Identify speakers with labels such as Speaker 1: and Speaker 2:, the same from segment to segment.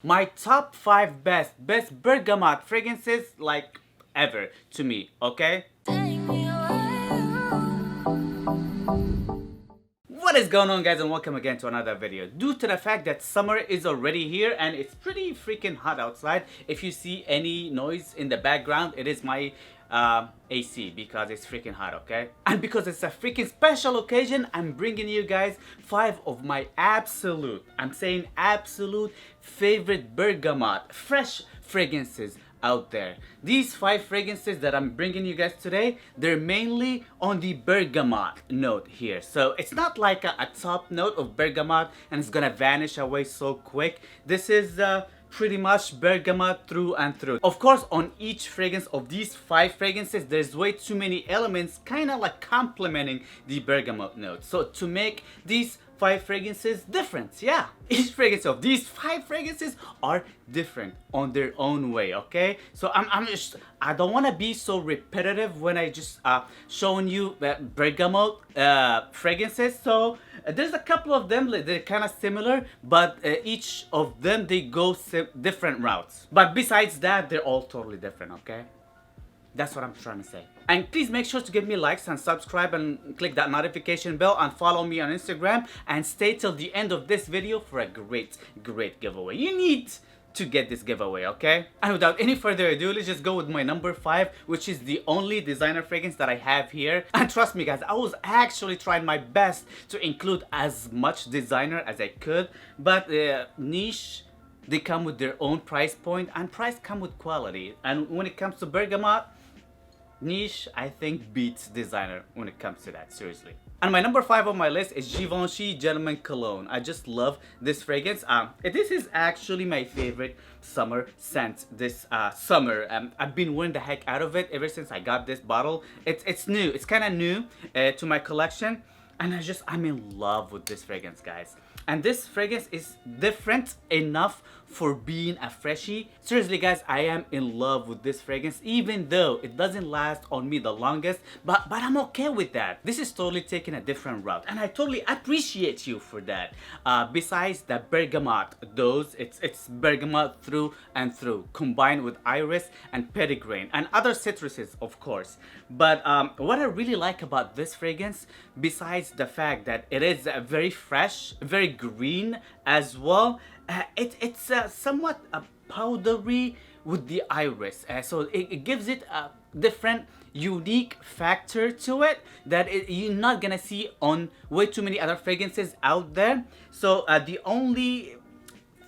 Speaker 1: My top 5 best bergamot fragrances like ever to me, okay? What is going on, guys, and welcome again to another video. Due to the fact that summer is already here and it's pretty freaking hot outside, if you see any noise in the background, it is my AC because it's freaking hot, okay? And because it's a freaking special occasion, I'm bringing you guys 5 of my absolute, I'm saying absolute favorite bergamot fresh fragrances out there. These 5 fragrances that I'm bringing you guys today, they're mainly on the bergamot note here. So it's not like a top note of bergamot and it's gonna vanish away so quick. This is pretty much bergamot through and through. Of course, on each fragrance of these 5 fragrances, there's way too many elements kind of like complementing the bergamot note. So to make these 5 fragrances different, yeah, each fragrance of these 5 fragrances are different on their own way, okay? So I don't want to be so repetitive when I just showing you bergamot fragrances. So there's a couple of them, they're kind of similar, but each of them, they go different routes. But besides that, they're all totally different, okay? That's what I'm trying to say. And please make sure to give me likes and subscribe and click that notification bell and follow me on Instagram and stay till the end of this video for a great giveaway. You need to get this giveaway, okay? And without any further ado, let's just go with my number 5, which is the only designer fragrance that I have here. And trust me, guys, I was actually trying my best to include as much designer as I could, but niche, they come with their own price point, and price come with quality. And when it comes to bergamot, niche, I think, beats designer when it comes to that, seriously. And my number 5 on my list is Givenchy Gentleman Cologne. I just love this fragrance. This is actually my favorite summer scent this summer. I've been wearing the heck out of it ever since I got this bottle. It's new, it's kind of new to my collection. And I'm in love with this fragrance, guys. And this fragrance is different enough for being a freshie. Seriously, guys, I am in love with this fragrance, even though it doesn't last on me the longest, but I'm okay with that. This is totally taking a different route, and I totally appreciate you for that. Besides the bergamot dose, it's bergamot through and through, combined with iris and petitgrain and other citruses, of course. But what I really like about this fragrance, besides the fact that it is very fresh, very green as well, it's somewhat powdery with the iris, so it gives it a different unique factor to it that you're not gonna see on way too many other fragrances out there. So the only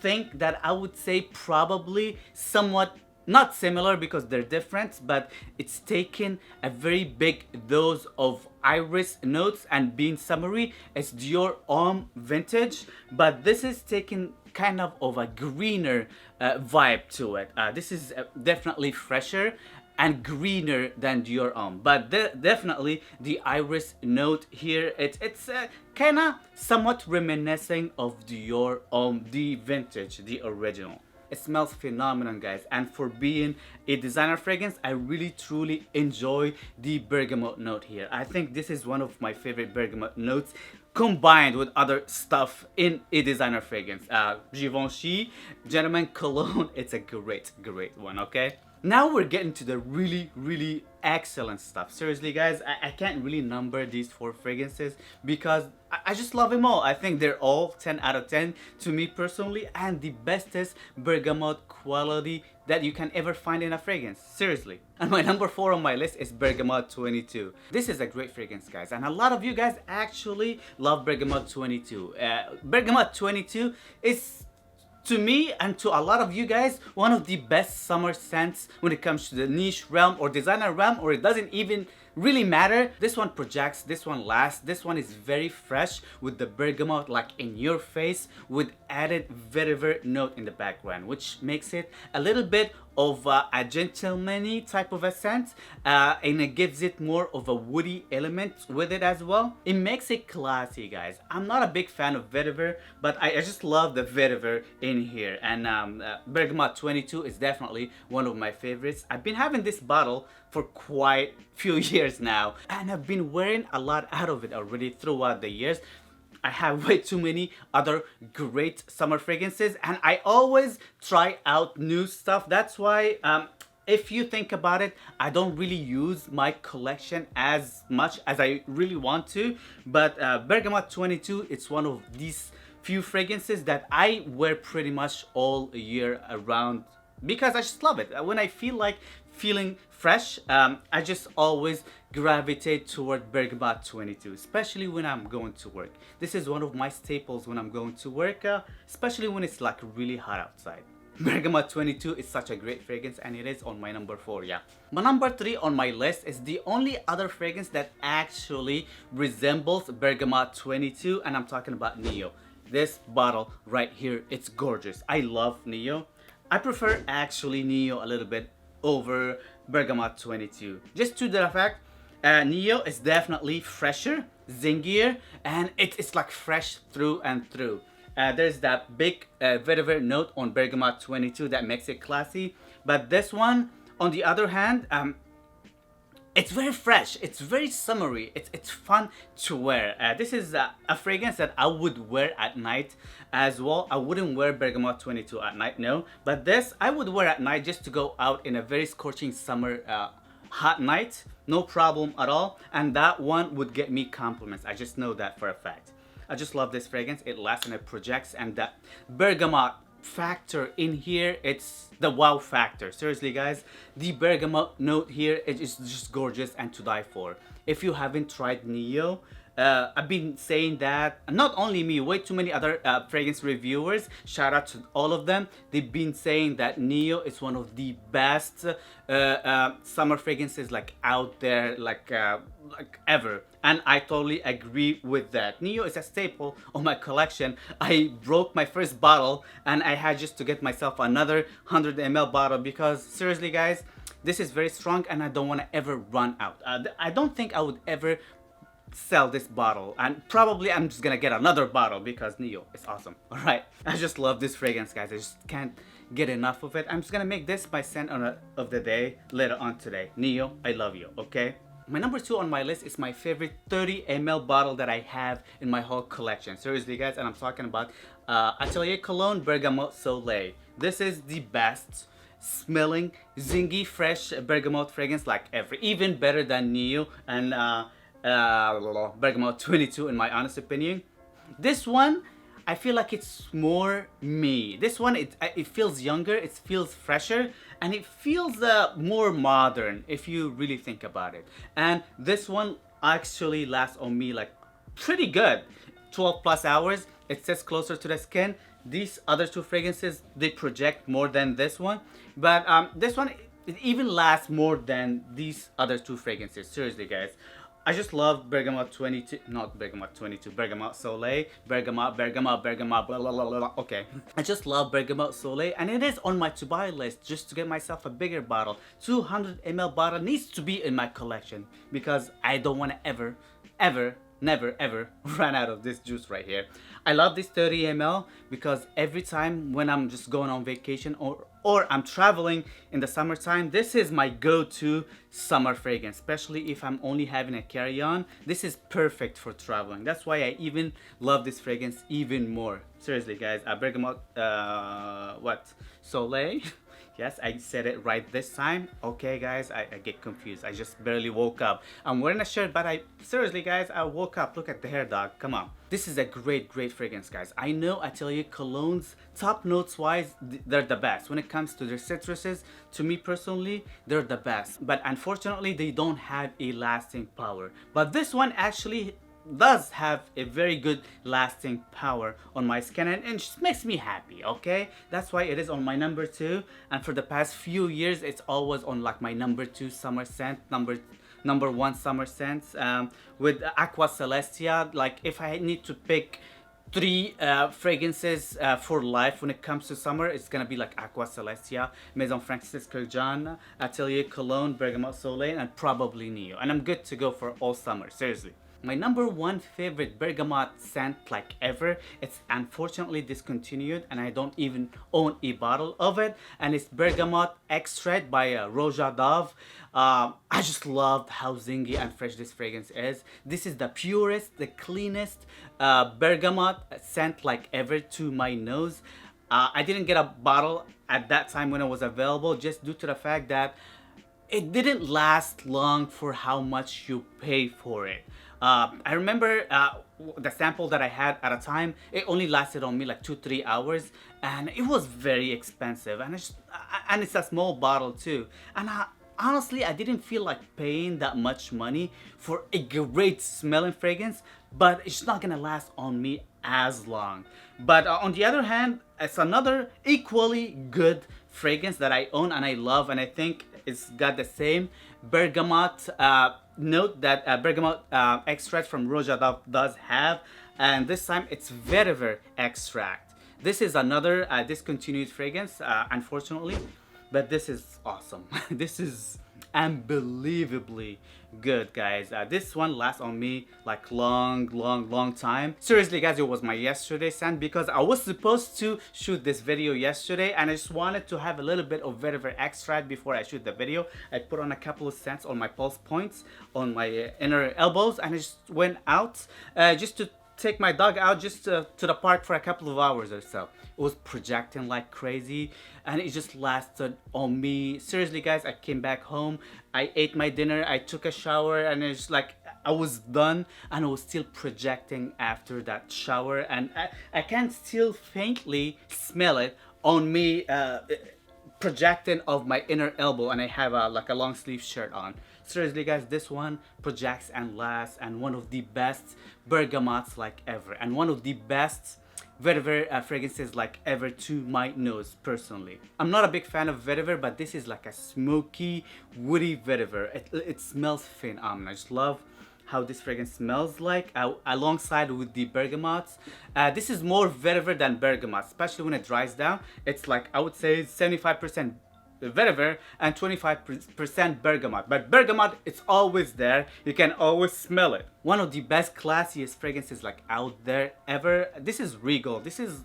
Speaker 1: thing that I would say probably somewhat not similar because they're different, but it's taken a very big dose of iris notes and being summery. It's Dior Homme Vintage, but this is taking kind of a greener vibe to it. This is definitely fresher and greener than Dior Homme, but definitely the iris note here, it's kind of somewhat reminiscing of Dior Homme, the vintage, the original. It smells phenomenal, guys, and for being a designer fragrance, I really truly enjoy the bergamot note here. I think this is one of my favorite bergamot notes combined with other stuff in a designer fragrance. Givenchy Gentleman Cologne, it's a great one, okay? Now we're getting to the really excellent stuff. Seriously, guys, I can't really number these 4 fragrances because I just love them all. I think they're all 10 out of 10 to me personally, and the bestest bergamot quality that you can ever find in a fragrance, seriously. And my number 4 on my list is Bergamote 22. This is a great fragrance, guys, and a lot of you guys actually love Bergamote 22. Bergamote 22 is, to me and to a lot of you guys, one of the best summer scents when it comes to the niche realm or designer realm, or it doesn't even really matter. This one projects, this one lasts, this one is very fresh with the bergamot like in your face with added vetiver note in the background, which makes it a little bit of a gentleman-y type of a scent, and it gives it more of a woody element with it as well. It makes it classy, guys. I'm not a big fan of vetiver, but I just love the vetiver in here, and Bergamote 22 is definitely one of my favorites. I've been having this bottle for quite few years now, and I've been wearing a lot out of it already throughout the years. I have way too many other great summer fragrances, and I always try out new stuff. That's why if you think about it, I don't really use my collection as much as I really want to, but Bergamote 22, it's one of these few fragrances that I wear pretty much all year around because I just love it. When I feel like feeling fresh, I just always gravitate toward Bergamote 22, especially when I'm going to work. This is one of my staples when I'm going to work, especially when it's like really hot outside. Bergamote 22 is such a great fragrance, and it is on my number 4, yeah. My number 3 on my list is the only other fragrance that actually resembles Bergamote 22, and I'm talking about Neo. This bottle right here, it's gorgeous. I love Neo. I prefer actually Neo a little bit over Bergamote 22. Just to the fact, Neo is definitely fresher, zingier, and it's like fresh through and through. There's that big vetiver note on Bergamote 22 that makes it classy. But this one, on the other hand, it's very fresh, it's very summery, it's fun to wear. This is a fragrance that I would wear at night as well. I wouldn't wear Bergamote 22 at night, no. But this, I would wear at night just to go out in a very scorching summer hot night. No problem at all. And that one would get me compliments. I just know that for a fact. I just love this fragrance. It lasts and it projects, and that bergamot factor in here, it's the wow factor. Seriously guys, the bergamot note here, it is just gorgeous and to die for. If you haven't tried Neo, I've been saying that, not only me, way too many other fragrance reviewers, shout out to all of them, they've been saying that Neo is one of the best summer fragrances like out there, like ever. And I totally agree with that. Neo is a staple of my collection. I broke my first bottle and I had just to get myself another 100 ml bottle because seriously guys, this is very strong and I don't want to ever run out. I don't think I would ever sell this bottle, and probably I'm just gonna get another bottle because Neo is awesome. Alright, I just love this fragrance guys. I just can't get enough of it. I'm just gonna make this my scent of the day later on today. Neo, I love you, okay? My number 2 on my list is my favorite 30 ml bottle that I have in my whole collection. Seriously guys, and I'm talking about Atelier Cologne Bergamote Soleil. This is the best smelling, zingy, fresh bergamot fragrance like ever. Even better than Neo and Bergamote 22 in my honest opinion. This one, I feel like it's more me. This one, it feels younger, it feels fresher, and it feels more modern if you really think about it. And this one actually lasts on me like pretty good, 12 plus hours. It sits closer to the skin. These other two fragrances, they project more than this one, but this one, it even lasts more than these other two fragrances. Seriously guys, I just love Bergamote 22, not Bergamote 22, Bergamote Soleil, Bergamot, blah, blah, blah, blah. Okay. I just love Bergamote Soleil, and it is on my to buy list just to get myself a bigger bottle. 200 ml bottle needs to be in my collection because I don't want to never ever run out of this juice right here. I love this 30 ml because every time when I'm just going on vacation or I'm traveling in the summertime, this is my go-to summer fragrance, especially if I'm only having a carry-on. This is perfect for traveling. That's why I even love this fragrance even more. Seriously guys, Bergamote Soleil. Yes, I said it right this time. Okay guys, I get confused. I just barely woke up. I'm wearing a shirt, but seriously guys, I woke up. Look at the hair, dog. Come on. This is a great fragrance guys. I know Atelier Cologne's top notes wise, they're the best. When it comes to their citruses, to me personally, they're the best. But unfortunately, they don't have a lasting power. But this one actually does have a very good lasting power on my skin, and it just makes me happy, okay? That's why it is on my number 2, and for the past few years it's always on like my number 2 summer scent, number 1 summer scents, with Aqua Celestia. Like if I need to pick 3 fragrances for life when it comes to summer, it's gonna be like Aqua Celestia, Maison Francis Kurkdjian, Atelier Cologne, Bergamote Soleil, and probably Neo. And I'm good to go for all summer, seriously. my number one favorite bergamot scent like ever. It's unfortunately discontinued and I don't even own a bottle of it, and it's Bergamot Extract by Roja Dove. I just love how zingy and fresh this fragrance is. This is the purest, the cleanest bergamot scent like ever to my nose. I didn't get a bottle at that time when it was available, just due to the fact that it didn't last long for how much you pay for it. I remember the sample that I had at a time, it only lasted on me like 2-3 hours, and it was very expensive, and it's a small bottle too. And honestly, I didn't feel like paying that much money for a great smelling fragrance, but it's not gonna last on me as long. But on the other hand, it's another equally good fragrance that I own and I love, and I think it's got the same bergamot note that bergamot extract from Roja Dove does have, and this time it's vetiver extract. This is another discontinued fragrance, unfortunately, but this is awesome. This is unbelievably good, guys. This one lasts on me like long time. Seriously, guys, it was my yesterday scent because I was supposed to shoot this video yesterday and I just wanted to have a little bit of vetiver extract before I shoot the video. I put on a couple of scents on my pulse points on my inner elbows, and I just went out just to take my dog out just to the park for a couple of hours or so. It was projecting like crazy and it just lasted on me. Seriously, guys, I came back home, I ate my dinner, I took a shower, and it's like I was done and I was still projecting after that shower, and I can still faintly smell it on me projecting of my inner elbow, and I have like a long sleeve shirt on. Seriously, guys, this one projects and lasts, and one of the best bergamots like ever, and one of the best vetiver fragrances like ever to my nose personally. I'm not a big fan of vetiver, but this is like a smoky, woody vetiver. It smells phenomenal. I just love how this fragrance smells like alongside with the bergamots. This is more vetiver than bergamot, especially when it dries down. It's like, I would say 75% vetiver and 25% bergamot, but bergamot, it's always there, you can always smell it. One of the best, classiest fragrances like out there ever. This is regal. This is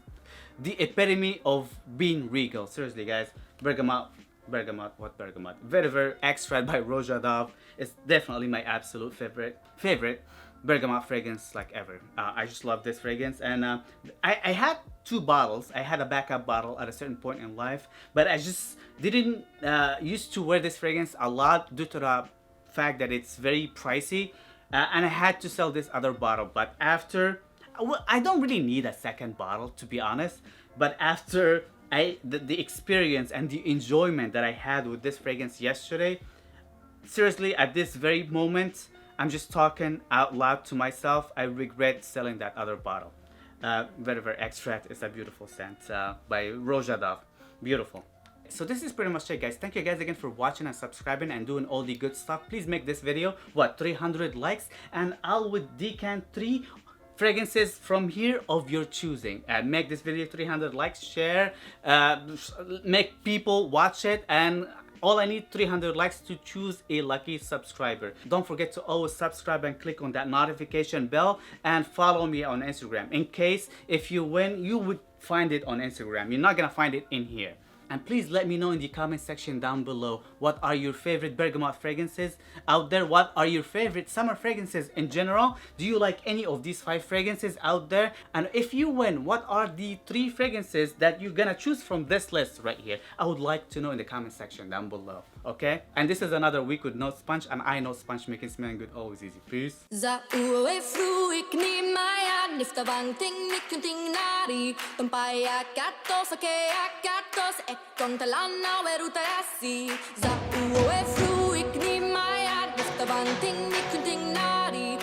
Speaker 1: the epitome of being regal. Seriously, guys, bergamot, vetiver extract by Roja Dove is definitely my absolute favorite bergamot fragrance like ever. I just love this fragrance, and I had 2 bottles. I had a backup bottle at a certain point in life, but I just didn't used to wear this fragrance a lot due to the fact that it's very pricey, and I had to sell this other bottle. But after, I don't really need a second bottle, to be honest, but after the experience and the enjoyment that I had with this fragrance yesterday, seriously, at this very moment, I'm just talking out loud to myself, I regret selling that other bottle. Vetiver Extract is a beautiful scent by Roja Dove. Beautiful. So this is pretty much it, guys. Thank you guys again for watching and subscribing and doing all the good stuff. Please make this video, 300 likes, and I'll would decant 3 fragrances from here of your choosing. Make this video 300 likes, share, make people watch it, and all I need 300 likes to choose a lucky subscriber. Don't forget to always subscribe and click on that notification bell, and follow me on Instagram. In case if you win, you would find it on Instagram. You're not gonna find it in here. And please let me know in the comment section down below, what are your favorite bergamot fragrances out there? What are your favorite summer fragrances in general? Do you like any of these 5 fragrances out there? And if you win, what are the 3 fragrances that you're gonna choose from this list right here? I would like to know in the comment section down below, okay? And this is another week with no sponge, and I know sponge making smelling good always easy. Peace.
Speaker 2: Kontalana werutasi za uo e fruik ni maya nifta banting ni kunting nari